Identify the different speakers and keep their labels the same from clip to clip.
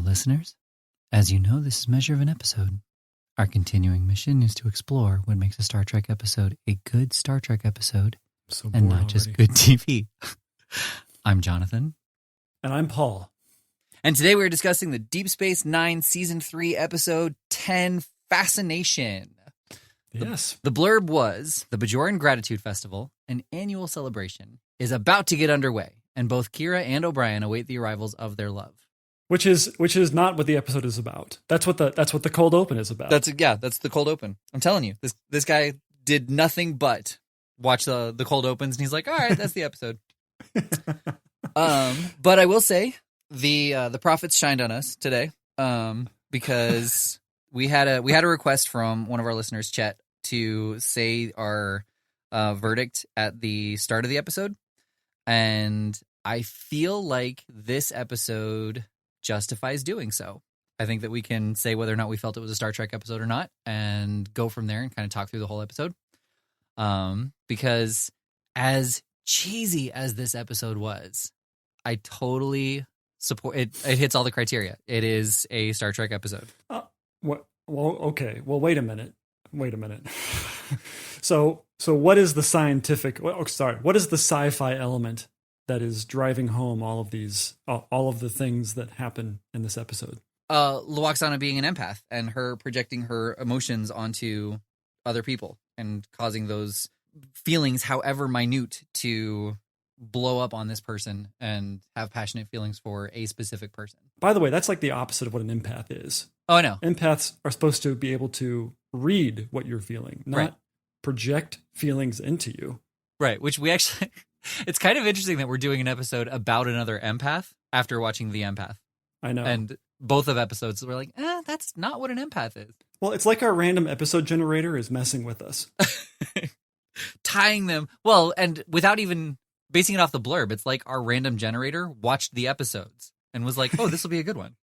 Speaker 1: listeners. As you know, this is Measure of an Episode. Our continuing mission is to explore what makes a Star Trek episode a good Star Trek episode, and not just good TV. I'm Jonathan.
Speaker 2: And I'm Paul.
Speaker 1: And today we're discussing the Deep Space Nine Season 3 Episode 10, Fascination.
Speaker 2: Yes.
Speaker 1: The blurb was, the Bajoral Gratitude Festival, an annual celebration, is about to get underway, and both Kira and O'Brien await the arrivals of their love.
Speaker 2: Which is not what the episode is about. That's what the cold open is about.
Speaker 1: That's the cold open. I'm telling you, this guy did nothing but watch the cold opens, and he's like, all right, that's the episode. But I will say the prophets shined on us today, because we had a request from one of our listeners, Chet, to say our verdict at the start of the episode, and I feel like this episode justifies doing so. I think that we can say whether or not we felt it was a Star Trek episode or not, and go from there and kind of talk through the whole episode. Because as cheesy as this episode was, I totally support it. It hits all the criteria. It is a Star Trek episode.
Speaker 2: Well, okay. Well, wait a minute. So what is the scientific? What is the sci-fi element that is driving home all of the things that happen in this episode?
Speaker 1: Luoxana being an empath and her projecting her emotions onto other people and causing those feelings, however minute, to blow up on this person and have passionate feelings for a specific person.
Speaker 2: By the way, that's like the opposite of what an empath is.
Speaker 1: Oh, I know.
Speaker 2: Empaths are supposed to be able to read what you're feeling, not project feelings into you.
Speaker 1: Right, which we actually... It's kind of interesting that we're doing an episode about another empath after watching The Empath.
Speaker 2: I know.
Speaker 1: And both of episodes, we're like, that's not what an empath is.
Speaker 2: Well, it's like our random episode generator is messing with us.
Speaker 1: Tying them. Well, and without even basing it off the blurb, it's like our random generator watched the episodes and was like, oh, this will be a good one.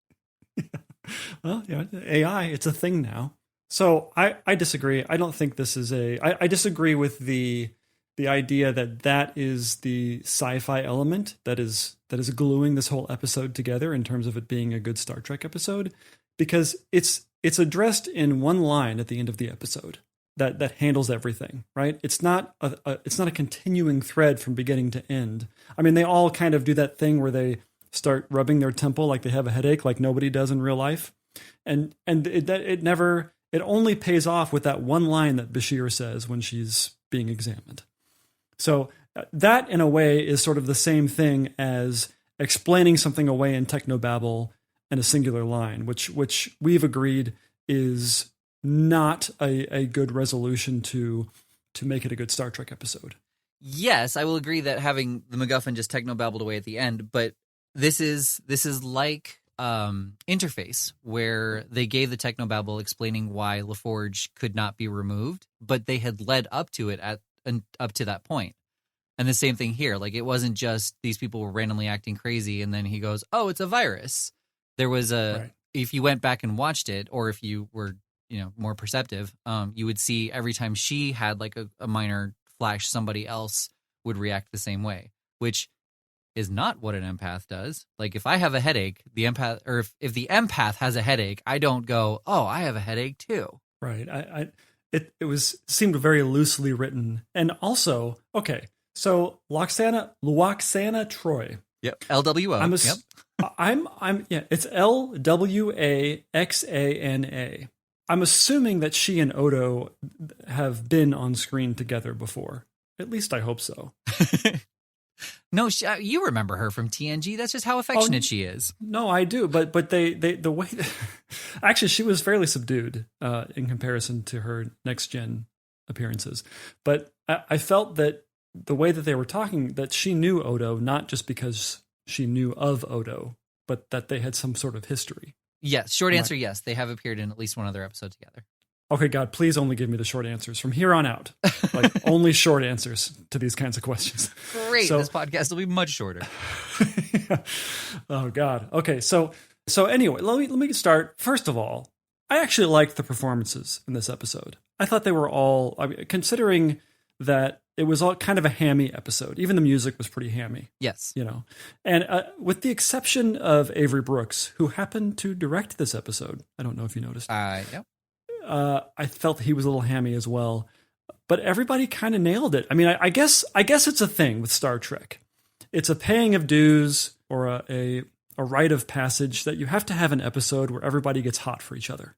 Speaker 2: Well, AI, it's a thing now. So I disagree. I don't think this is I disagree with the idea that is the sci-fi element that is gluing this whole episode together in terms of it being a good Star Trek episode, because it's addressed in one line at the end of the episode that handles everything, right? It's not a continuing thread from beginning to end. I mean, they all kind of do that thing where they start rubbing their temple like they have a headache, like nobody does in real life, and it only pays off with that one line that Bashir says when she's being examined. So that, in a way, is sort of the same thing as explaining something away in technobabble in a singular line, which we've agreed is not a good resolution to make it a good Star Trek episode.
Speaker 1: Yes, I will agree that having the MacGuffin just technobabbled away at the end, but this is like Interface, where they gave the technobabble explaining why LaForge could not be removed, but they had led up to it up to that point. And the same thing here. Like, it wasn't just these people were randomly acting crazy and then he goes, oh, it's a virus. There was if you went back and watched it, or if you were, more perceptive, you would see every time she had like a minor flash, somebody else would react the same way, which is not what an empath does. Like, if I have a headache, the empath, or if the empath has a headache, I don't go, oh, I have a headache too.
Speaker 2: Right. It seemed very loosely written. And also, okay, so Luoxana Troy.
Speaker 1: Yep. LWO.
Speaker 2: It's LWAXANA. I'm assuming that she and Odo have been on screen together before. At least I hope so.
Speaker 1: No, you remember her from TNG. That's just how affectionate she is.
Speaker 2: No, I do. But they the way that, actually, she was fairly subdued in comparison to her next gen appearances. But I felt that the way that they were talking, that she knew Odo, not just because she knew of Odo, but that they had some sort of history.
Speaker 1: Yes. Short answer, yes. They have appeared in at least one other episode together.
Speaker 2: Okay, God, please only give me the short answers from here on out. Like, only short answers to these kinds of questions.
Speaker 1: Great. This podcast will be much shorter.
Speaker 2: Yeah. Oh, God. Okay, so anyway, let me start. First of all, I actually liked the performances in this episode. I thought they were all, considering that it was all kind of a hammy episode. Even the music was pretty hammy.
Speaker 1: Yes.
Speaker 2: And with the exception of Avery Brooks, who happened to direct this episode. I don't know if you noticed.
Speaker 1: Yeah.
Speaker 2: I felt he was a little hammy as well. But everybody kind of nailed it. I mean, I guess it's a thing with Star Trek. It's a paying of dues or a rite of passage that you have to have an episode where everybody gets hot for each other.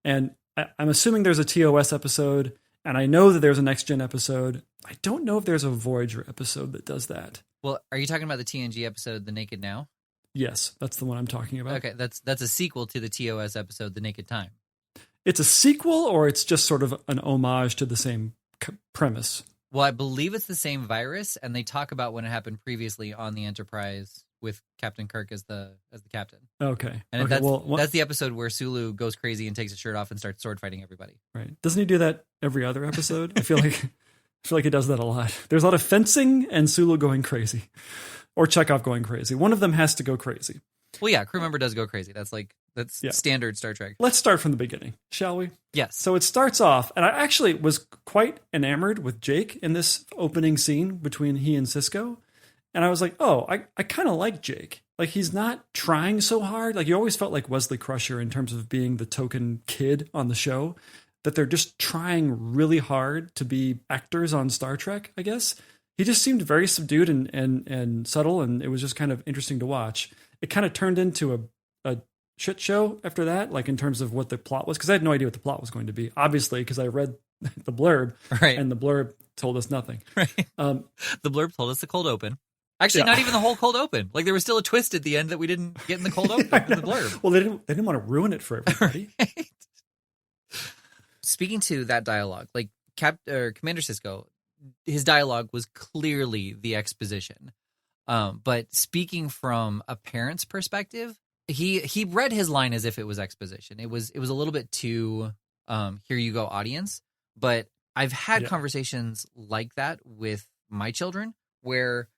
Speaker 2: And I'm assuming there's a TOS episode, and I know that there's a Next Gen episode. I don't know if there's a Voyager episode that does that.
Speaker 1: Well, are you talking about the TNG episode, The Naked Now?
Speaker 2: Yes, that's the one I'm talking about.
Speaker 1: Okay, that's a sequel to the TOS episode, The Naked Time.
Speaker 2: It's a sequel, or it's just sort of an homage to the same premise?
Speaker 1: Well, I believe it's the same virus, and they talk about when it happened previously on the Enterprise with Captain Kirk as the captain.
Speaker 2: Okay.
Speaker 1: And
Speaker 2: okay.
Speaker 1: That's the episode where Sulu goes crazy and takes his shirt off and starts sword fighting everybody.
Speaker 2: Right. Doesn't he do that every other episode? I feel like he does that a lot. There's a lot of fencing and Sulu going crazy. Or Chekhov going crazy. One of them has to go crazy.
Speaker 1: Well, yeah, crew member does go crazy. That's standard Star Trek.
Speaker 2: Let's start from the beginning, shall we?
Speaker 1: Yes.
Speaker 2: So it starts off, and I actually was quite enamored with Jake in this opening scene between he and Sisko. And I was like, oh, I kind of like Jake. Like, he's not trying so hard. Like, you always felt like Wesley Crusher in terms of being the token kid on the show, that they're just trying really hard to be actors on Star Trek, I guess. He just seemed very subdued and subtle, and it was just kind of interesting to watch. It kind of turned into a shit show after that, like in terms of what the plot was, because I had no idea what the plot was going to be, obviously, because I read the blurb,
Speaker 1: right,
Speaker 2: and the blurb told us nothing.
Speaker 1: Right. The blurb told us the cold open. Actually, not even the whole cold open. Like, there was still a twist at the end that we didn't get in the cold open in the blurb.
Speaker 2: Well, they didn't want to ruin it for everybody.
Speaker 1: Right. Speaking to that dialogue, like Commander Sisko, his dialogue was clearly the exposition. But speaking from a parent's perspective, he read his line as if it was exposition. It was a little bit too here you go audience. But I've had conversations like that with my children where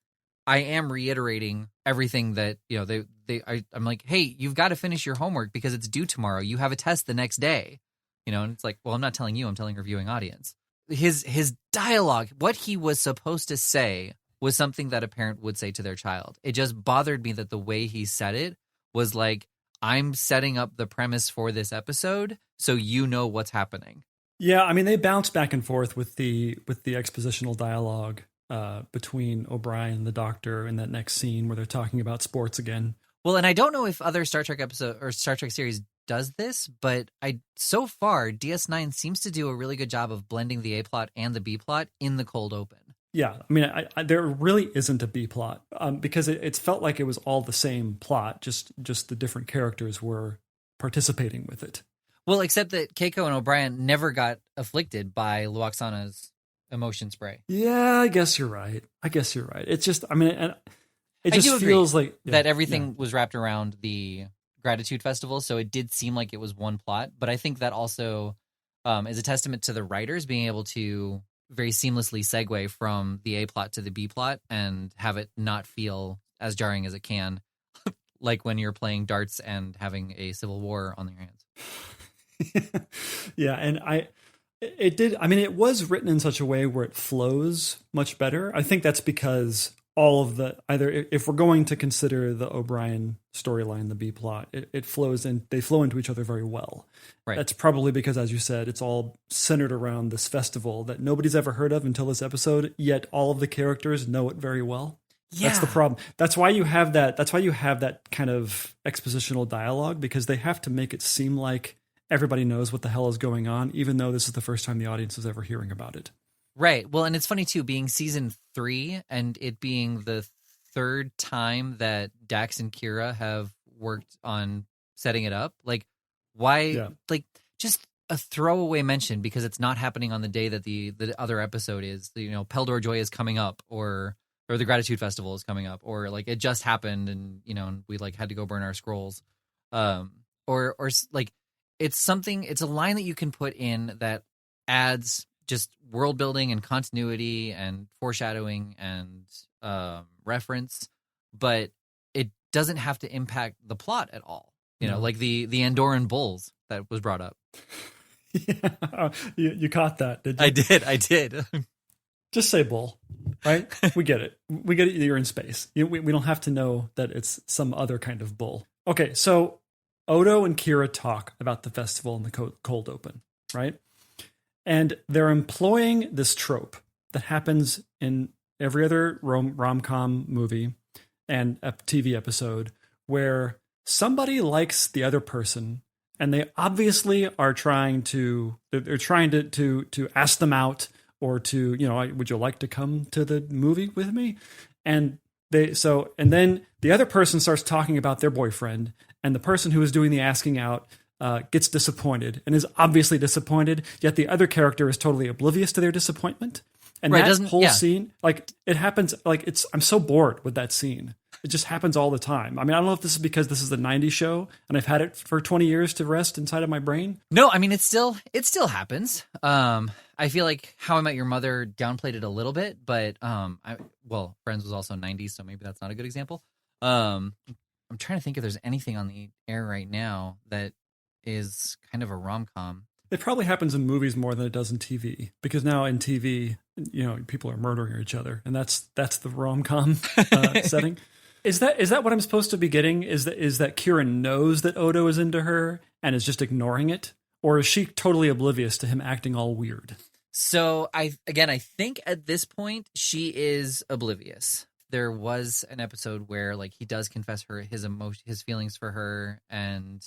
Speaker 1: I am reiterating everything that, I'm like, hey, you've got to finish your homework because it's due tomorrow. You have a test the next day, and it's like, well, I'm not telling you, I'm telling your viewing audience. His dialogue, what he was supposed to say was something that a parent would say to their child. It just bothered me that the way he said it was like, I'm setting up the premise for this episode so you know what's happening.
Speaker 2: Yeah, I mean, they bounce back and forth with the expositional dialogue between O'Brien and the Doctor in that next scene where they're talking about sports again.
Speaker 1: Well, and I don't know if other Star Trek episode or Star Trek series does this, but so far DS9 seems to do a really good job of blending the A plot and the B plot in the cold open.
Speaker 2: Yeah, I mean, there really isn't a B plot because it felt like it was all the same plot, just the different characters were participating with it.
Speaker 1: Well, except that Keiko and O'Brien never got afflicted by Luoxana's emotion spray.
Speaker 2: Yeah, I guess you're right. It's just, I mean, it just feels like
Speaker 1: that everything was wrapped around the Gratitude Festival, so it did seem like it was one plot. But I think that also is a testament to the writers being able to very seamlessly segue from the A plot to the B plot and have it not feel as jarring as it can, like when you're playing darts and having a civil war on your hands.
Speaker 2: Yeah, and it was written in such a way where it flows much better. I think that's because all of if we're going to consider the O'Brien storyline, the B plot, it flows in, they flow into each other very well. Right. That's probably because, as you said, it's all centered around this festival that nobody's ever heard of until this episode, yet all of the characters know it very well. Yeah. That's the problem. That's why you have that kind of expositional dialogue, because they have to make it seem like everybody knows what the hell is going on, even though this is the first time the audience is ever hearing about it.
Speaker 1: Right. Well, and it's funny, too, being season 3 and it being the third time that Dax and Kira have worked on setting it up. Like, why? Yeah. Like, just a throwaway mention because it's not happening on the day that the other episode is. Peldor Joy is coming up, or the Gratitude Festival is coming up, or like it just happened and, and we like had to go burn our scrolls. Or like, it's a line that you can put in that adds just world building and continuity and foreshadowing and reference, but it doesn't have to impact the plot at all. Like the Andorran bulls that was brought up.
Speaker 2: Yeah, you caught that, did you?
Speaker 1: I did.
Speaker 2: Just say bull, right? We get it. We get it. You're in space. We don't have to know that it's some other kind of bull. Okay, so Odo and Kira talk about the festival and the cold open, right? And they're employing this trope that happens in every other rom-com movie and a TV episode where somebody likes the other person and they obviously are trying to ask them out or to, would you like to come to the movie with me? And then the other person starts talking about their boyfriend, and the person who is doing the asking out gets disappointed and is obviously disappointed, yet the other character is totally oblivious to their disappointment. And that whole scene, like, it happens, like, I'm so bored with that scene. It just happens all the time. I mean, I don't know if this is because this is a 90s show and I've had it for 20 years to rest inside of my brain.
Speaker 1: No, I mean, it still happens. I feel like How I Met Your Mother downplayed it a little bit, but Friends was also 90s, so maybe that's not a good example. I'm trying to think if there's anything on the air right now that is kind of a rom-com.
Speaker 2: It probably happens in movies more than it does in TV, because now in TV, people are murdering each other, and that's the rom-com setting. Is that what I'm supposed to be getting? Is that Kira knows that Odo is into her and is just ignoring it? Or is she totally oblivious to him acting all weird?
Speaker 1: So I think at this point she is oblivious. There was an episode where, like, he does confess his feelings for her, and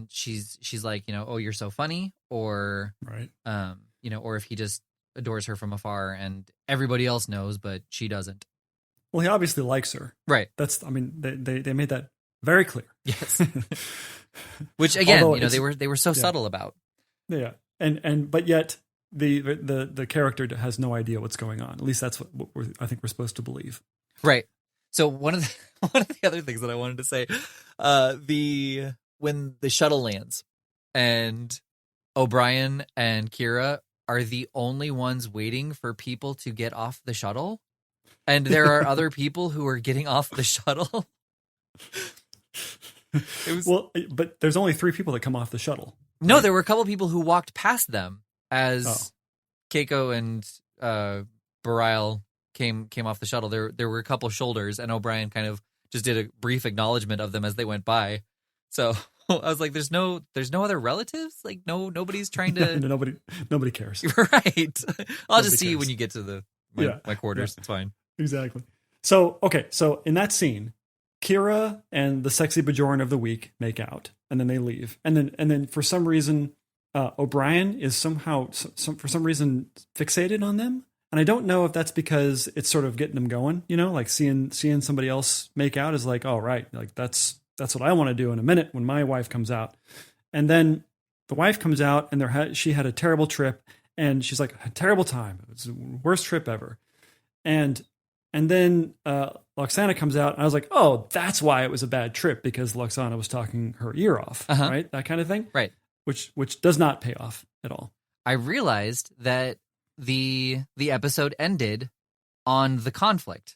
Speaker 1: she's like, oh, you're so funny, or
Speaker 2: right,
Speaker 1: or if he just adores her from afar and everybody else knows but she doesn't.
Speaker 2: Well, he obviously likes her.
Speaker 1: Right.
Speaker 2: They made that very clear.
Speaker 1: Yes. Which again, they were so subtle about.
Speaker 2: Yeah. But yet the character has no idea what's going on. At least that's what I think we're supposed to believe.
Speaker 1: Right. So one of the other things that I wanted to say, when the shuttle lands and O'Brien and Kira are the only ones waiting for people to get off the shuttle, and there are other people who are getting off the shuttle.
Speaker 2: But there's only 3 people that come off the shuttle.
Speaker 1: No, there were a couple people who walked past them as Keiko and Bareil came off the shuttle. There were a couple shoulders, and O'Brien kind of just did a brief acknowledgement of them as they went by. So I was like, "There's no other relatives. Like, nobody's trying to.
Speaker 2: nobody cares,
Speaker 1: right? I'll just see you when you get to my quarters.
Speaker 2: Yeah.
Speaker 1: It's fine.
Speaker 2: Exactly. So in that scene, Kira and the sexy Bajoran of the week make out, and then they leave, and then for some reason, O'Brien is for some reason fixated on them. And I don't know if that's because it's sort of getting them going, like seeing somebody else make out is like, oh, right, like that's what I want to do in a minute when my wife comes out. And then the wife comes out, and she had a terrible trip, and she's like, a terrible time. It was the worst trip ever. And then Loxana comes out, and I was like, oh, that's why it was a bad trip, because Loxana was talking her ear off, right? That kind of thing.
Speaker 1: Right.
Speaker 2: Which does not pay off at all. I
Speaker 1: realized that the episode ended on the conflict.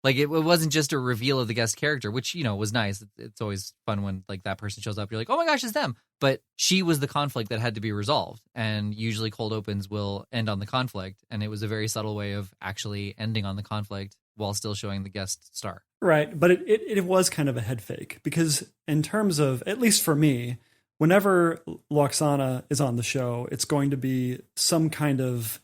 Speaker 1: Like, it wasn't just a reveal of the guest character, which, was nice. It's always fun when, like, that person shows up. You're like, oh my gosh, it's them. But she was the conflict that had to be resolved. And usually cold opens will end on the conflict. And it was a very subtle way of actually ending on the conflict while still showing the guest star.
Speaker 2: Right. But it was kind of a head fake, because in terms of, at least for me, whenever Loxana is on the show, it's going to be some kind of,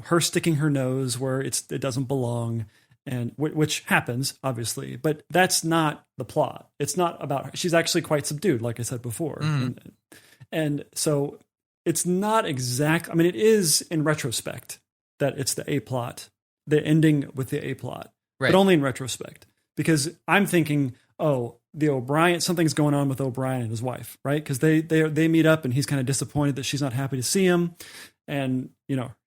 Speaker 2: her sticking her nose where it doesn't belong. And which happens, obviously, but that's not the plot. It's not about her. She's actually quite subdued, like I said before. And so it's not exact. I mean, it is in retrospect that it's the A plot, the ending with the A plot, but only in retrospect, because I'm thinking, oh, the O'Brien, something's going on with O'Brien and his wife, right? Because they meet up, and he's kind of disappointed that she's not happy to see him, and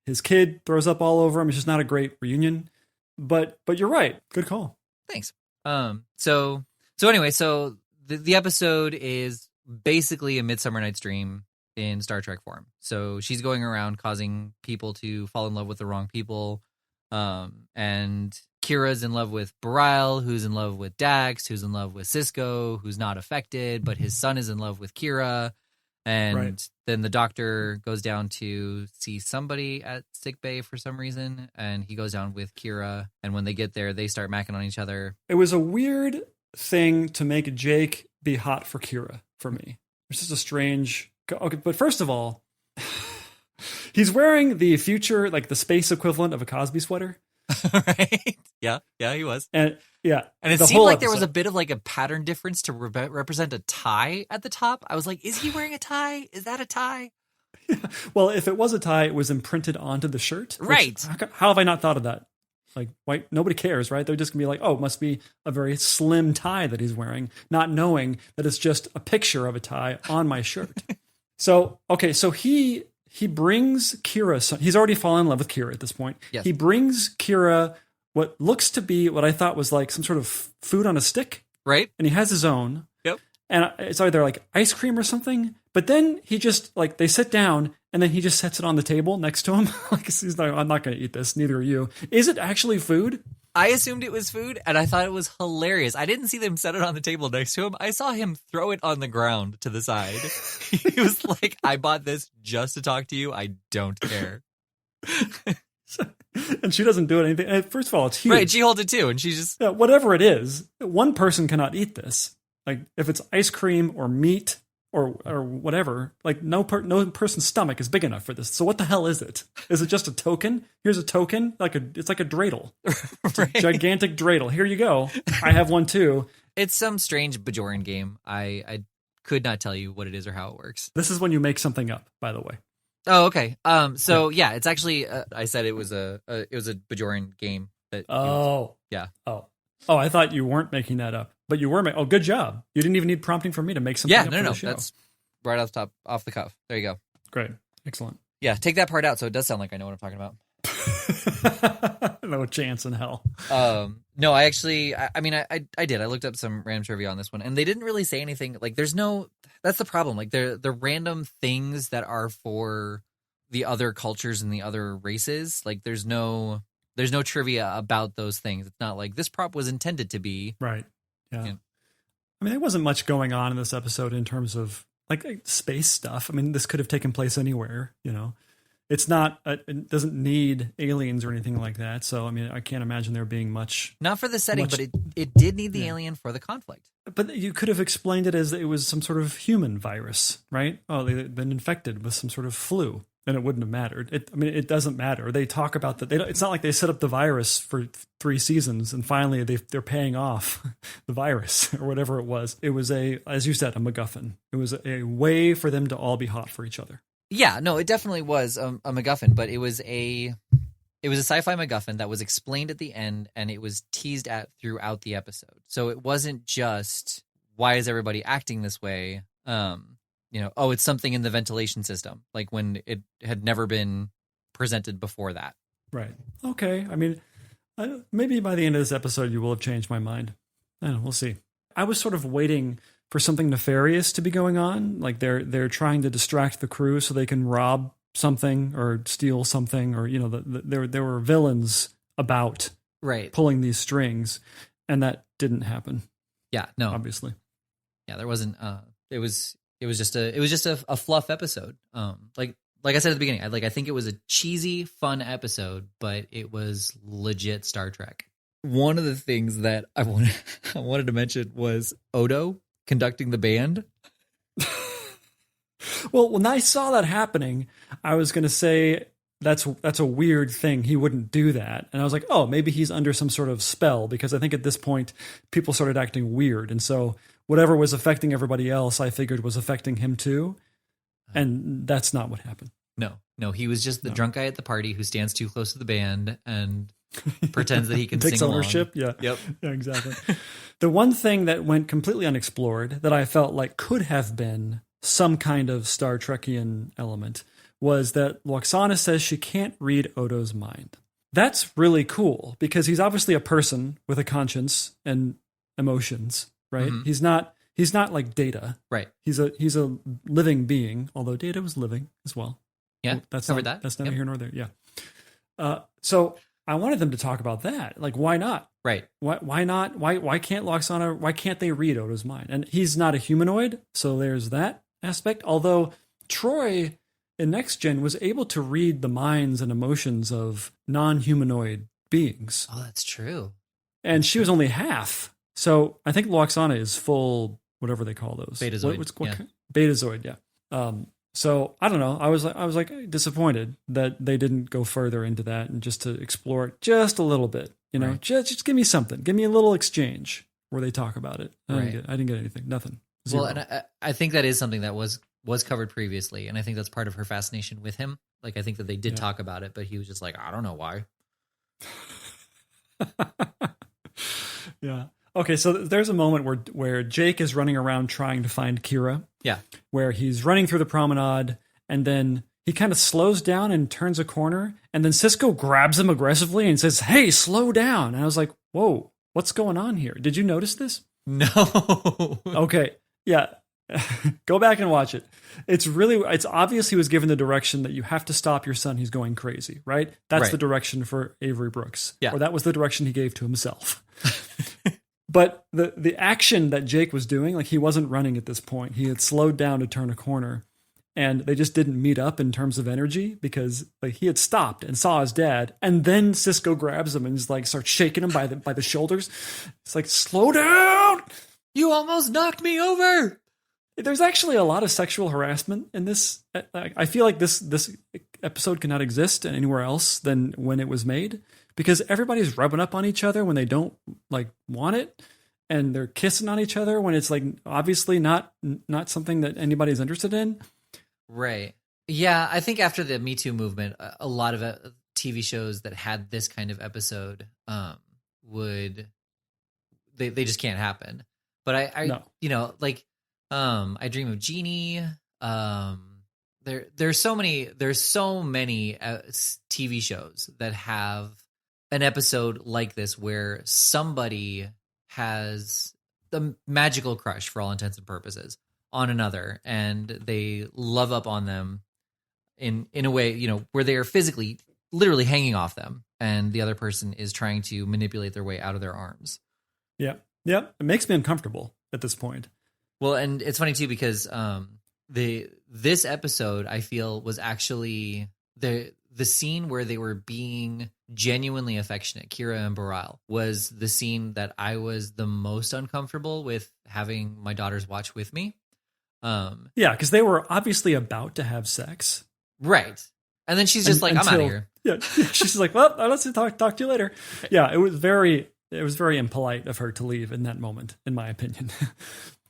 Speaker 2: his kid throws up all over him. It's just not a great reunion. But you're right. Good call.
Speaker 1: Thanks. So anyway, the episode is basically a Midsummer Night's Dream in Star Trek form. So she's going around causing people to fall in love with the wrong people. And Kira's in love with Bareil, who's in love with Dax, who's in love with Cisco, who's not affected, but his son is in love with Kira. And
Speaker 2: Right.
Speaker 1: then the doctor goes down to see somebody at sickbay for some reason, and he goes down with Kira. And when they get there, they start macking on each other.
Speaker 2: It was a weird thing to make Jake be hot for Kira for me. It's just a strange. Okay, but first of all, he's wearing the future, like the space equivalent of a Cosby sweater.
Speaker 1: Right? Yeah, he was.
Speaker 2: And yeah,
Speaker 1: and it
Speaker 2: the
Speaker 1: seemed
Speaker 2: whole
Speaker 1: like there was a
Speaker 2: episode.
Speaker 1: bit of like a pattern difference to represent a tie at the top. I was like, is he wearing a tie? Is that a tie?
Speaker 2: Well, if it was a tie, it was imprinted onto the shirt.
Speaker 1: Right.
Speaker 2: How have I not thought of that? Like, why, nobody cares, right? They're just gonna be like, oh, it must be a very slim tie that he's wearing, not knowing that it's just a picture of a tie on my shirt. So, okay, so he brings Kira. He's already fallen in love with Kira at this point.
Speaker 1: Yes.
Speaker 2: He brings Kira what looks to be what I thought was like some sort of food on a stick,
Speaker 1: Right?
Speaker 2: and he has his own.
Speaker 1: Yep.
Speaker 2: And it's either like ice cream or something. But then he just like they sit down and then he just sets it on the table next to him. Like he's like, I'm not going to eat this. Neither are you. Is it actually food?
Speaker 1: I assumed it was food, and I thought it was hilarious. I didn't see them set it on the table next to him. I saw him throw it on the ground to the side. He was like, I bought this just to talk to you. I don't care.
Speaker 2: And she doesn't do anything. And first of all, it's huge.
Speaker 1: Right, she holds it too, and she's just...
Speaker 2: Yeah, whatever it is, one person cannot eat this. Like if it's ice cream or meat or whatever, like no person's stomach is big enough for this. So what the hell is it? Is it just a token? Here's a token, it's like a dreidel,
Speaker 1: Right.
Speaker 2: gigantic dreidel. Here you go. I have one too.
Speaker 1: It's some strange Bajoran game. I could not tell you what it is or how it works.
Speaker 2: This is when you make something up, by the way.
Speaker 1: Oh, okay. So yeah, it's actually I said it was a Bajoran game that. Yeah.
Speaker 2: Oh, I thought you weren't making that up, but you were. Oh, good job. You didn't even need prompting from me to make something
Speaker 1: Yeah,
Speaker 2: up
Speaker 1: no,
Speaker 2: for
Speaker 1: no,
Speaker 2: the show.
Speaker 1: that's right off the cuff. There you go.
Speaker 2: Great. Excellent.
Speaker 1: Yeah, take that part out so it does sound like I know what I'm talking about.
Speaker 2: No chance in hell.
Speaker 1: No, I actually, I mean, I did. I looked up some random trivia on this one, and they didn't really say anything. Like, there's no. That's the problem. Like, the random things that are for the other cultures and the other races. Like, there's no trivia about those things. It's not like this prop was intended to be.
Speaker 2: Right. Yeah. I mean, there wasn't much going on in this episode in terms of like space stuff. I mean, this could have taken place anywhere, you know. It's not, it doesn't need aliens or anything like that. So, I mean, I can't imagine there being much.
Speaker 1: Not for the setting, but it did need the alien for the conflict.
Speaker 2: But you could have explained it as it was some sort of human virus, right? Oh, they'd been infected with some sort of flu. And it wouldn't have mattered. It doesn't matter. They talk about that. It's not like they set up the virus for 3 seasons and finally they're paying off the virus or whatever it was. It was as you said, a MacGuffin. It was a way for them to all be hot for each other.
Speaker 1: Yeah, no, it definitely was a MacGuffin, but it was a sci-fi MacGuffin that was explained at the end and it was teased at throughout the episode. So it wasn't just why is everybody acting this way. It's something in the ventilation system, like when it had never been presented before that.
Speaker 2: Right. Okay. I mean, maybe by the end of this episode, you will have changed my mind. I don't know. We'll see. I was sort of waiting for something nefarious to be going on. Like they're trying to distract the crew so they can rob something or steal something, or, you know, there were villains about pulling these strings, and that didn't happen.
Speaker 1: Yeah. No,
Speaker 2: obviously.
Speaker 1: Yeah. There wasn't, It was just a fluff episode. Like I said at the beginning, I think it was a cheesy, fun episode, but it was legit Star Trek. One of the things that I wanted to mention was Odo conducting the band.
Speaker 2: Well, when I saw that happening, I was going to say that's a weird thing. He wouldn't do that. And I was like, oh, maybe he's under some sort of spell, because I think at this point people started acting weird. And so whatever was affecting everybody else, I figured was affecting him too. And that's not what happened.
Speaker 1: No, he was just the drunk guy at the party who stands too close to the band and pretends that he can
Speaker 2: takes
Speaker 1: sing
Speaker 2: ownership.
Speaker 1: along.
Speaker 2: Yeah.
Speaker 1: Yep.
Speaker 2: Yeah, exactly. The one thing that went completely unexplored that I felt like could have been some kind of Star Trekian element was that Loxana says she can't read Odo's mind. That's really cool because he's obviously a person with a conscience and emotions, right?
Speaker 1: Mm-hmm.
Speaker 2: He's not like Data.
Speaker 1: Right.
Speaker 2: He's a living being, although Data was living as well.
Speaker 1: Yeah.
Speaker 2: That's
Speaker 1: covered
Speaker 2: not,
Speaker 1: that.
Speaker 2: That's neither here nor there. Yeah. So I wanted them to talk about that. Like, why not?
Speaker 1: Right.
Speaker 2: Why not? Why can't Loxana? Why can't they read Odo's mind? And he's not a humanoid, so there's that aspect. Although Troy in Next Gen was able to read the minds and emotions of non-humanoid beings.
Speaker 1: Oh, that's true.
Speaker 2: And she was only half. So I think Loxana is full, whatever they call those.
Speaker 1: Betazoid.
Speaker 2: Betazoid, yeah. So I don't know. I was like disappointed that they didn't go further into that and just to explore it just a little bit.
Speaker 1: Right.
Speaker 2: Just give me something. Give me a little exchange where they talk about it. I
Speaker 1: Right.
Speaker 2: didn't get anything. Nothing. Zero.
Speaker 1: Well, and I think that is something that was covered previously, and I think that's part of her fascination with him. Like, I think that they did talk about it, but he was just like, I don't know why.
Speaker 2: Yeah. Okay, so there's a moment where Jake is running around trying to find Kira.
Speaker 1: Yeah.
Speaker 2: Where he's running through the promenade, and then he kind of slows down and turns a corner, and then Cisco grabs him aggressively and says, "Hey, slow down." And I was like, whoa, what's going on here? Did you notice this?
Speaker 1: No.
Speaker 2: Okay, yeah. Go back and watch it. It's obvious he was given the direction that you have to stop your son. He's going crazy, right? That's
Speaker 1: Right.
Speaker 2: the direction for Avery Brooks.
Speaker 1: Yeah.
Speaker 2: Or that was the direction he gave to himself. But the action that Jake was doing, like he wasn't running at this point. He had slowed down to turn a corner, and they just didn't meet up in terms of energy because like he had stopped and saw his dad, and then Cisco grabs him and just like starts shaking him by the shoulders. It's like, slow down.
Speaker 1: You almost knocked me over.
Speaker 2: There's actually a lot of sexual harassment in this. I feel like this episode cannot exist anywhere else than when it was made, because everybody's rubbing up on each other when they don't like want it, and they're kissing on each other when it's like obviously not something that anybody's interested in.
Speaker 1: Right. Yeah, I think after the Me Too movement, a lot of TV shows that had this kind of episode they just can't happen. But
Speaker 2: No.
Speaker 1: I Dream of Jeannie. There's so many TV shows that have an episode like this where somebody has the magical crush, for all intents and purposes, on another, and they love up on them in a way, where they are physically, literally hanging off them, and the other person is trying to manipulate their way out of their arms.
Speaker 2: Yeah. It makes me uncomfortable at this point.
Speaker 1: Well, and it's funny too because this episode, I feel, was actually the scene where they were being genuinely affectionate. Kira and Baral was the scene that I was the most uncomfortable with having my daughters watch with me.
Speaker 2: Yeah, because they were obviously about to have sex,
Speaker 1: right? And then she's just I'm out of here.
Speaker 2: Yeah, she's like, "Well, let's talk to you later." Yeah, it was very impolite of her to leave in that moment, in my opinion.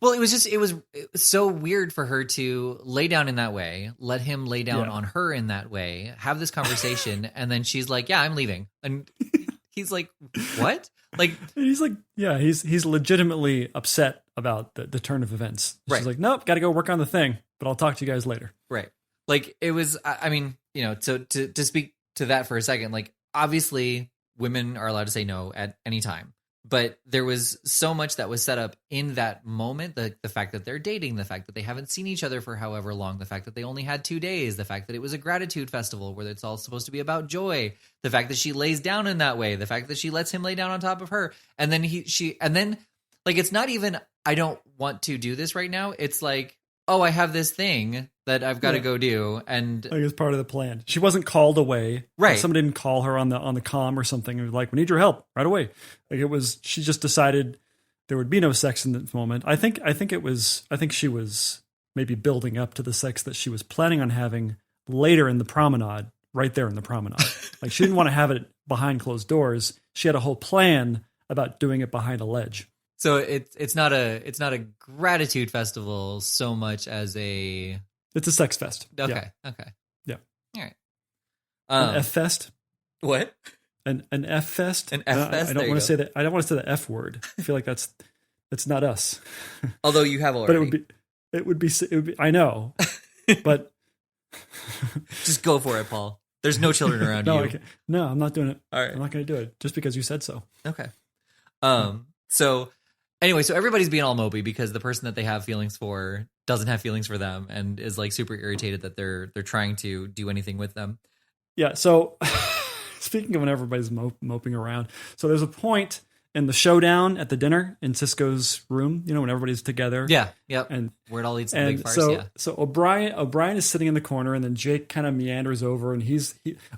Speaker 1: Well, it was so weird for her to lay down in that way, let him lay down on her in that way, have this conversation, and then she's like, "Yeah, I'm leaving," and he's like, "What?" Like,
Speaker 2: he's like, yeah, he's legitimately upset about the turn of events. She's like, "Nope, got to go work on the thing, but I'll talk to you guys later."
Speaker 1: Right. Like, it was. I mean, to speak to that for a second, like, obviously, women are allowed to say no at any time. But there was so much that was set up in that moment, the fact that they're dating, the fact that they haven't seen each other for however long, the fact that they only had 2 days, the fact that it was a gratitude festival where it's all supposed to be about joy, the fact that she lays down in that way, the fact that she lets him lay down on top of her, and then it's not even, I don't want to do this right now. It's like, oh, I have this thing that I've got to go do, and
Speaker 2: like it's part of the plan. She wasn't called away.
Speaker 1: Right.
Speaker 2: Someone didn't call her on the comm or something. It was like, "We need your help right away." Like it was. She just decided there would be no sex in this moment. I think she was maybe building up to the sex that she was planning on having later in the promenade. Right there in the promenade. Like she didn't want to have it behind closed doors. She had a whole plan about doing it behind a ledge.
Speaker 1: So it's not a gratitude festival so much as
Speaker 2: it's a sex fest.
Speaker 1: Okay.
Speaker 2: Yeah.
Speaker 1: All right.
Speaker 2: An F fest.
Speaker 1: What?
Speaker 2: An F fest.
Speaker 1: An F fest.
Speaker 2: I don't want to say that. I don't want to say the F word. I feel like that's not us.
Speaker 1: Although you have already.
Speaker 2: But it would be. I know. But
Speaker 1: just go for it, Paul. There's no children around you.
Speaker 2: No, I'm not doing it.
Speaker 1: All right.
Speaker 2: I'm not going to do it just because you said so.
Speaker 1: Okay. So anyway, so everybody's being all mopey because the person that they have feelings for doesn't have feelings for them and is like super irritated that they're trying to do anything with them.
Speaker 2: Yeah. So speaking of when everybody's moping around, so there's a point and the showdown at the dinner in Cisco's room, when everybody's together.
Speaker 1: Yeah. Yep.
Speaker 2: And
Speaker 1: where it all leads to the big farce.
Speaker 2: So,
Speaker 1: Yeah.
Speaker 2: so O'Brien is sitting in the corner, and then Jake kind of meanders over, and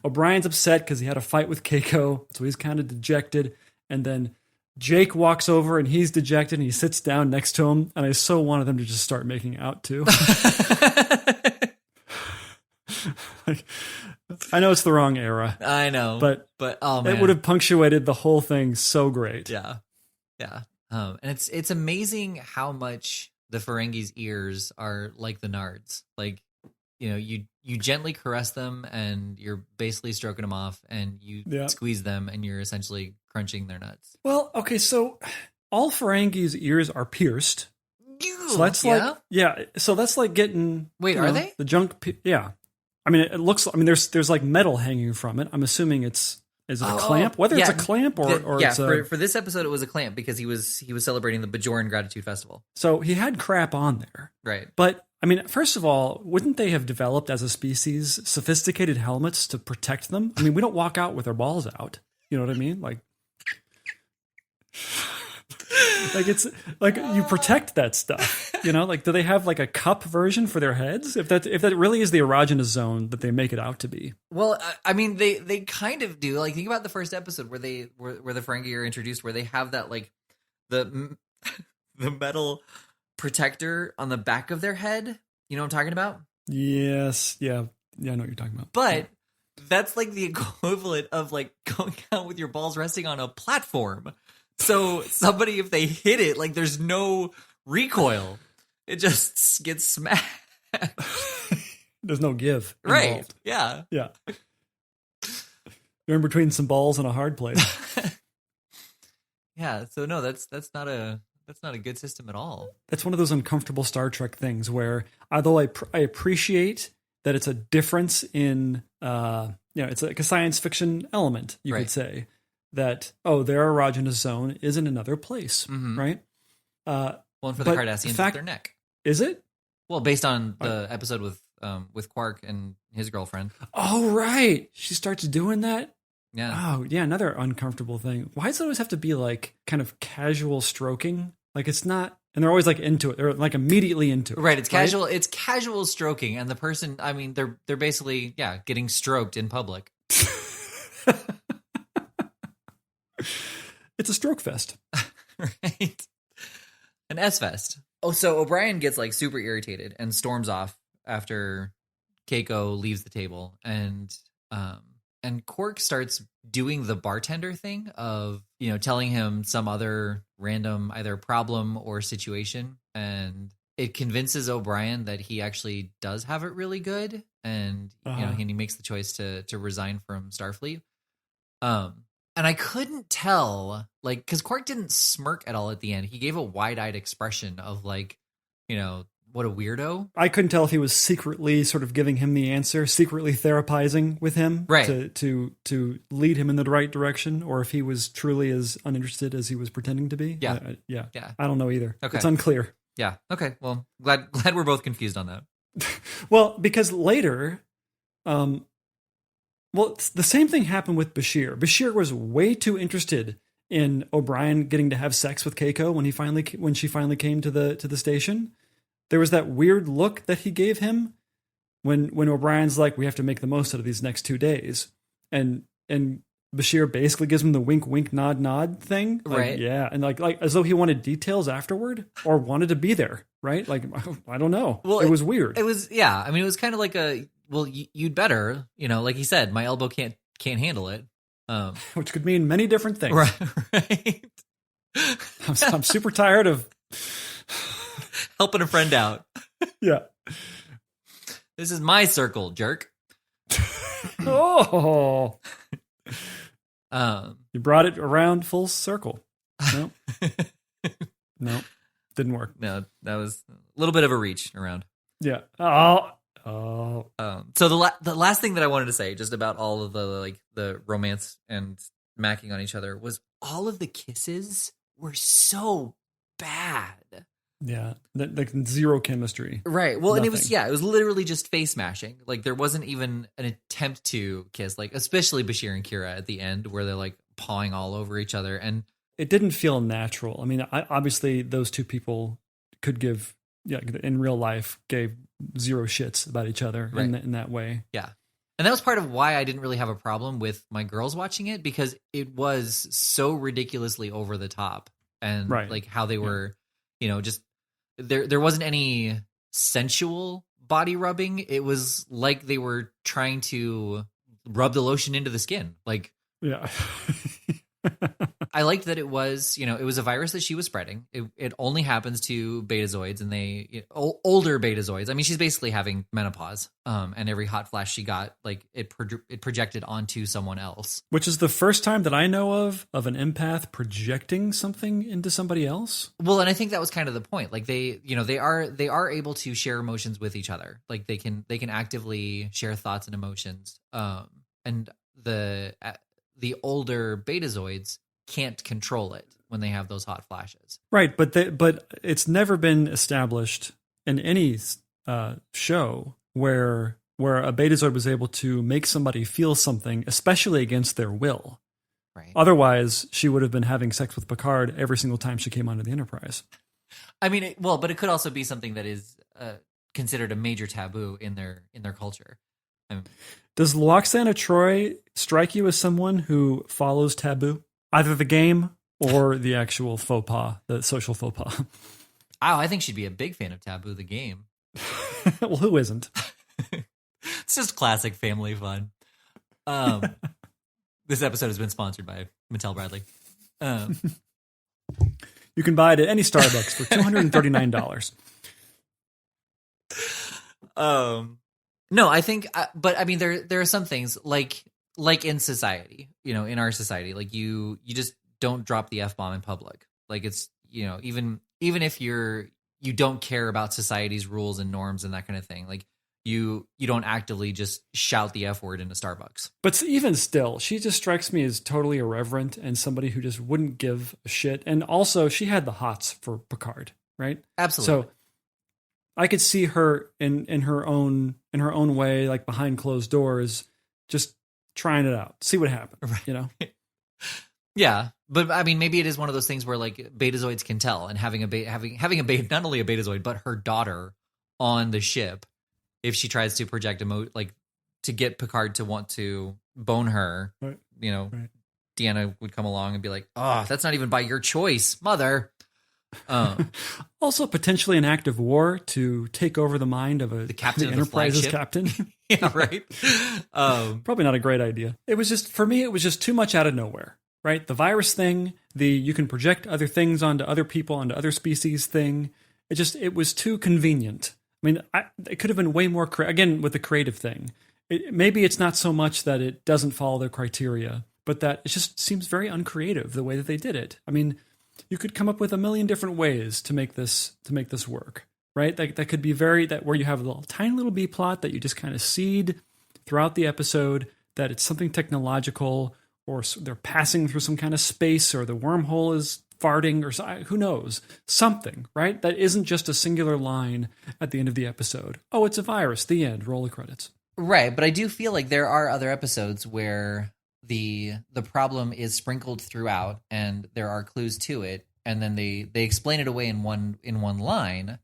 Speaker 2: O'Brien's upset because he had a fight with Keiko, so he's kind of dejected. And then Jake walks over, and he's dejected, and he sits down next to him, and I so wanted them to just start making out too. Like, I know it's the wrong era.
Speaker 1: I know,
Speaker 2: but
Speaker 1: oh man,
Speaker 2: it would have punctuated the whole thing so great.
Speaker 1: Yeah. And it's amazing how much the Ferengi's ears are like the Nards. Like, you gently caress them, and you're basically stroking them off, and you squeeze them, and you're essentially crunching their nuts.
Speaker 2: Well, okay, so all Ferengi's ears are pierced. So that's so that's like getting.
Speaker 1: Wait, are they
Speaker 2: the junk? Yeah. I mean, it looks. I mean, there's like metal hanging from it. I'm assuming is it a clamp? Whether it's a clamp or it's
Speaker 1: for this episode it was a clamp because he was celebrating the Bajoran Gratitude Festival.
Speaker 2: So he had crap on there,
Speaker 1: right?
Speaker 2: But I mean, first of all, wouldn't they have developed as a species sophisticated helmets to protect them? I mean, we don't walk out with our balls out. You know what I mean? Like it's like you protect that stuff, like, do they have like a cup version for their heads? If that really is the erogenous zone that they make it out to be.
Speaker 1: Well, I mean, they kind of do. Like, think about the first episode where the Ferengi are introduced, where they have that, like, the metal protector on the back of their head. You know what I'm talking about?
Speaker 2: Yes. Yeah. Yeah. I know what you're talking about.
Speaker 1: But that's like the equivalent of like going out with your balls resting on a platform. So somebody, if they hit it, like, there's no recoil. It just gets smashed.
Speaker 2: There's no give
Speaker 1: involved. Right.
Speaker 2: Yeah. You're in between some balls and a hard place.
Speaker 1: Yeah. So no, that's not a good system at all.
Speaker 2: That's one of those uncomfortable Star Trek things where, although I appreciate that it's a difference in, it's like a science fiction element, you could say. That, their erogenous zone is in another place, right?
Speaker 1: Well, and for the Cardassians, it's their neck.
Speaker 2: Is it?
Speaker 1: Well, based on the episode with Quark and his girlfriend.
Speaker 2: Oh, right. She starts doing that?
Speaker 1: Yeah.
Speaker 2: Oh, yeah, another uncomfortable thing. Why does it always have to be, like, kind of casual stroking? Like, it's not... And they're always, like, into it. They're, like, immediately into it.
Speaker 1: Right, it's casual. It's casual stroking, and the person... I mean, they're basically, getting stroked in public.
Speaker 2: It's a stroke fest.
Speaker 1: Right. An S-fest. Oh, so O'Brien gets, like, super irritated and storms off after Keiko leaves the table. And Quark starts doing the bartender thing of, telling him some other random either problem or situation. And it convinces O'Brien that he actually does have it really good. And, and he makes the choice to resign from Starfleet. And I couldn't tell, like, because Quark didn't smirk at all at the end. He gave a wide-eyed expression of, like, what a weirdo.
Speaker 2: I couldn't tell if he was secretly sort of giving him the answer, secretly therapizing with him,
Speaker 1: right,
Speaker 2: to lead him in the right direction, or if he was truly as uninterested as he was pretending to be.
Speaker 1: Yeah.
Speaker 2: I don't know either.
Speaker 1: Okay.
Speaker 2: It's unclear.
Speaker 1: Yeah. Okay. Well, glad we're both confused on that.
Speaker 2: Well, because later, the same thing happened with Bashir. Bashir was way too interested in O'Brien getting to have sex with Keiko when she finally came to the station. There was that weird look that he gave him when O'Brien's like, we have to make the most out of these next 2 days, and Bashir basically gives him the wink wink nod nod thing, like,
Speaker 1: right?
Speaker 2: Yeah, and like as though he wanted details afterward or wanted to be there, right? Like, I don't know. Well, it was weird.
Speaker 1: It was, yeah. I mean, it was kind of like you'd better, like he said, my elbow can't handle it.
Speaker 2: Which could mean many different things.
Speaker 1: Right.
Speaker 2: I'm super tired of
Speaker 1: helping a friend out.
Speaker 2: Yeah.
Speaker 1: This is my circle, jerk.
Speaker 2: Oh. You brought it around full circle. No. No. Didn't work.
Speaker 1: No, that was a little bit of a reach around.
Speaker 2: Yeah.
Speaker 1: So the last thing that I wanted to say just about all of the romance and macking on each other was all of the kisses were so bad.
Speaker 2: Yeah, like zero chemistry.
Speaker 1: Right. Well,
Speaker 2: Nothing.
Speaker 1: And it was literally just face mashing. Like, there wasn't even an attempt to kiss, like, especially Bashir and Kira at the end, where they're like pawing all over each other. And
Speaker 2: it didn't feel natural. I mean, obviously those two people could give, in real life, gave zero shits about each other in that way.
Speaker 1: Yeah. And that was part of why I didn't really have a problem with my girls watching it, because it was so ridiculously over the top, and like how they were, just there wasn't any sensual body rubbing. It was like they were trying to rub the lotion into the skin. Like,
Speaker 2: yeah.
Speaker 1: I liked that it was, it was a virus that she was spreading. It only happens to betazoids, and older betazoids. I mean, she's basically having menopause. And every hot flash she got, like it projected onto someone else.
Speaker 2: Which is the first time that I know of an empath projecting something into somebody else.
Speaker 1: Well, and I think that was kind of the point. Like they are able to share emotions with each other. Like they can actively share thoughts and emotions. And the older betazoids can't control it when they have those hot flashes.
Speaker 2: Right, but it's never been established in any show where a betazoid was able to make somebody feel something, especially against their will.
Speaker 1: Right.
Speaker 2: Otherwise, she would have been having sex with Picard every single time she came onto the Enterprise.
Speaker 1: I mean, but it could also be something that is considered a major taboo in their culture.
Speaker 2: Does Loxana Troy strike you as someone who follows taboo? Either the game or the actual faux pas, the social faux pas.
Speaker 1: I think she'd be a big fan of Taboo, the game.
Speaker 2: Well, who isn't?
Speaker 1: It's just classic family fun. This episode has been sponsored by Mattel Bradley.
Speaker 2: You can buy it at any Starbucks for $239.
Speaker 1: No, I think, but I mean, there are some things like in society, in our society, like you just don't drop the F-bomb in public. Like it's, even if you don't care about society's rules and norms and that kind of thing, like you don't actively just shout the F word into Starbucks.
Speaker 2: But even still, she just strikes me as totally irreverent and somebody who just wouldn't give a shit. And also she had the hots for Picard, right?
Speaker 1: Absolutely.
Speaker 2: So I could see her in her own way, like behind closed doors, just trying it out, see what happens,
Speaker 1: right. Yeah, but I mean, maybe it is one of those things where like betazoids can tell, and having not only a betazoid but her daughter on the ship, if she tries to project like to get Picard to want to bone her,
Speaker 2: right.
Speaker 1: Right. Deanna would come along and be like, "Oh, that's not even by your choice, mother."
Speaker 2: Also, potentially an act of war to take over the mind of
Speaker 1: the captain
Speaker 2: the
Speaker 1: of
Speaker 2: Enterprise's
Speaker 1: the
Speaker 2: captain.
Speaker 1: Yeah, right.
Speaker 2: Probably not a great idea. It was just, for me, it was just too much out of nowhere, right? The virus thing, you can project other things onto other people, onto other species thing. It was too convenient. I mean, it could have been way more, again, with the creative thing. Maybe it's not so much that it doesn't follow their criteria, but that it just seems very uncreative the way that they did it. I mean, you could come up with a million different ways to make this work, right? That could be where you have a tiny little B plot that you just kind of seed throughout the episode, that it's something technological, or they're passing through some kind of space, or the wormhole is farting, or who knows, something, right? That isn't just a singular line at the end of the episode. Oh, it's a virus. The end. Roll the credits.
Speaker 1: Right, but I do feel like there are other episodes where the problem is sprinkled throughout, and there are clues to it, and then they explain it away in one line,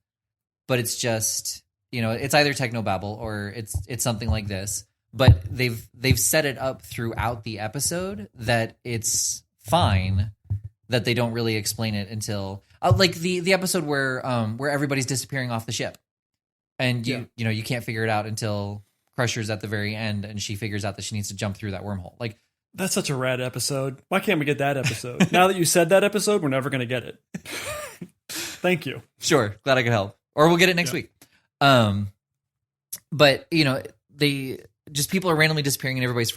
Speaker 1: but it's just, it's either technobabble or it's something like this. But they've set it up throughout the episode that it's fine, that they don't really explain it until like the episode where everybody's disappearing off the ship, and you can't figure it out until Crusher's at the very end, and she figures out that she needs to jump through that wormhole. Like,
Speaker 2: that's such a rad episode. Why can't we get that episode? Now that you said that episode, we're never going to get it. Thank you.
Speaker 1: Sure. Glad I could help. Or we'll get it next week. But, people are randomly disappearing, and everybody's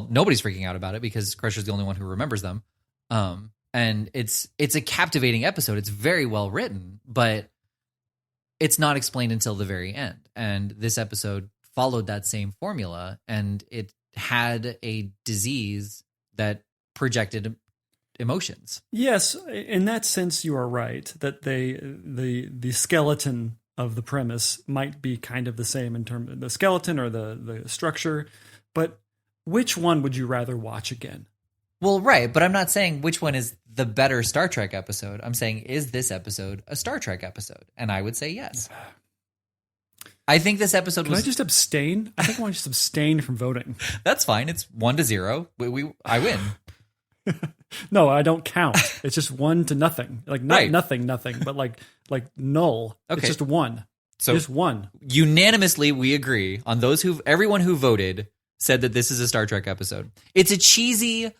Speaker 1: nobody's freaking out about it because Crusher's the only one who remembers them. And it's a captivating episode. It's very well written, but it's not explained until the very end. And this episode followed that same formula, and it had a disease that projected emotions.
Speaker 2: Yes, in that sense, you are right that the skeleton of the premise might be kind of the same in terms of the skeleton or the structure, but which one would you rather watch again?
Speaker 1: Well, right, but I'm not saying which one is the better Star Trek episode. I'm saying, is this episode a Star Trek episode? And I would say yes. I think this episode
Speaker 2: Can I just abstain? I think I want to just abstain from voting.
Speaker 1: That's fine. It's 1-0. I win.
Speaker 2: No, I don't count. It's just 1-0. Like not
Speaker 1: Right.
Speaker 2: nothing, but like null.
Speaker 1: Okay.
Speaker 2: It's just 1.
Speaker 1: So
Speaker 2: just 1.
Speaker 1: Unanimously, we agree on everyone who voted said that this is a Star Trek episode. It's a cheesy.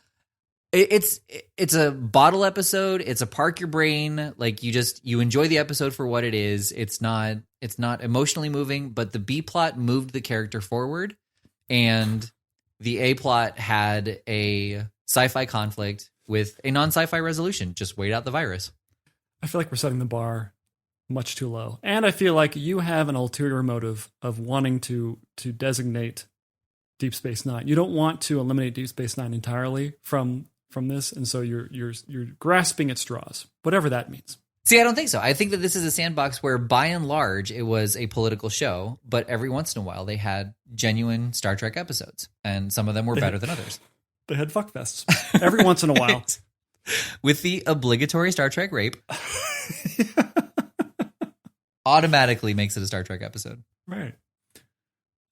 Speaker 1: It's a bottle episode. It's a park your brain. Like you enjoy the episode for what it is. It's not emotionally moving, but the B plot moved the character forward, and the A plot had a sci-fi conflict with a non-sci-fi resolution. Just wait out the virus.
Speaker 2: I feel like we're setting the bar much too low, and I feel like you have an ulterior motive of wanting to designate Deep Space Nine. You don't want to eliminate Deep Space Nine entirely from this, and so you're grasping at straws, whatever that means.
Speaker 1: See, I don't think so. I think that this is a sandbox where, by and large, it was a political show, but every once in a while they had genuine Star Trek episodes, and some of them were better than others.
Speaker 2: They had fuckfests every once in a while.
Speaker 1: With the obligatory Star Trek rape. Automatically makes it a Star Trek episode.
Speaker 2: Right.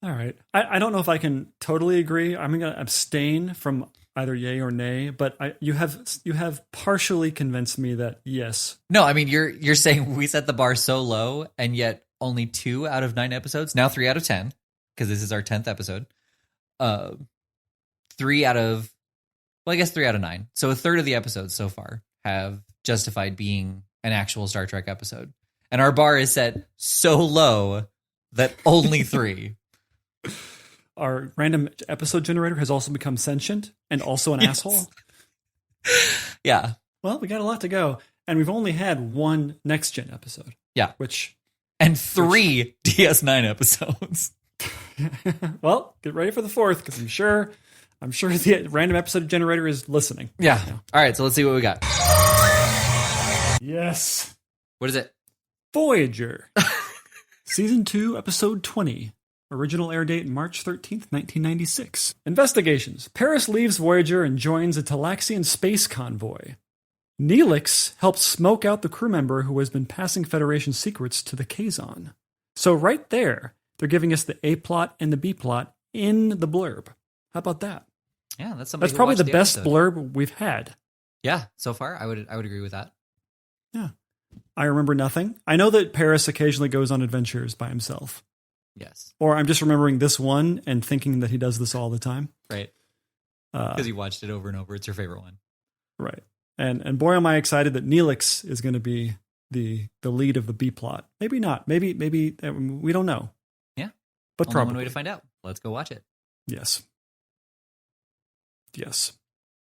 Speaker 2: All right. I don't know if I can totally agree. I'm going to abstain from either yay or nay, but you have partially convinced me that yes.
Speaker 1: No, I mean you're saying we set the bar so low, and yet only 2 out of 9 episodes, now 3 out of 10, because this is our 10th episode. 3 out of 9. So a third of the episodes so far have justified being an actual Star Trek episode, and our bar is set so low that only 3.
Speaker 2: Our random episode generator has also become sentient and also an asshole.
Speaker 1: Yeah.
Speaker 2: Well, we got a lot to go, and we've only had 1 next gen episode.
Speaker 1: Yeah.
Speaker 2: And
Speaker 1: 3 DS9 episodes.
Speaker 2: Well, get ready for the 4th, because I'm sure the random episode generator is listening.
Speaker 1: Yeah. All right, so let's see what we got.
Speaker 2: Yes.
Speaker 1: What is it?
Speaker 2: Voyager. Season 2, episode 20. Original air date March 13th, 1996. Investigations. Paris leaves Voyager and joins a Talaxian space convoy. Neelix helps smoke out the crew member who has been passing Federation secrets to the Kazon. So right there, they're giving us the A plot and the B plot in the blurb. How about that?
Speaker 1: Yeah, that's
Speaker 2: probably the best
Speaker 1: episode.
Speaker 2: blurb we've had.
Speaker 1: Yeah, so far I would agree with that.
Speaker 2: Yeah. I remember nothing. I know that Paris occasionally goes on adventures by himself.
Speaker 1: Yes.
Speaker 2: Or I'm just remembering this one and thinking that he does this all the time.
Speaker 1: Right. Because you watched it over and over. It's your favorite one.
Speaker 2: Right. And boy, am I excited that Neelix is going to be the lead of the B plot. Maybe not. Maybe we don't know.
Speaker 1: Yeah.
Speaker 2: But
Speaker 1: only
Speaker 2: probably.
Speaker 1: one way to find out. Let's go watch it.
Speaker 2: Yes.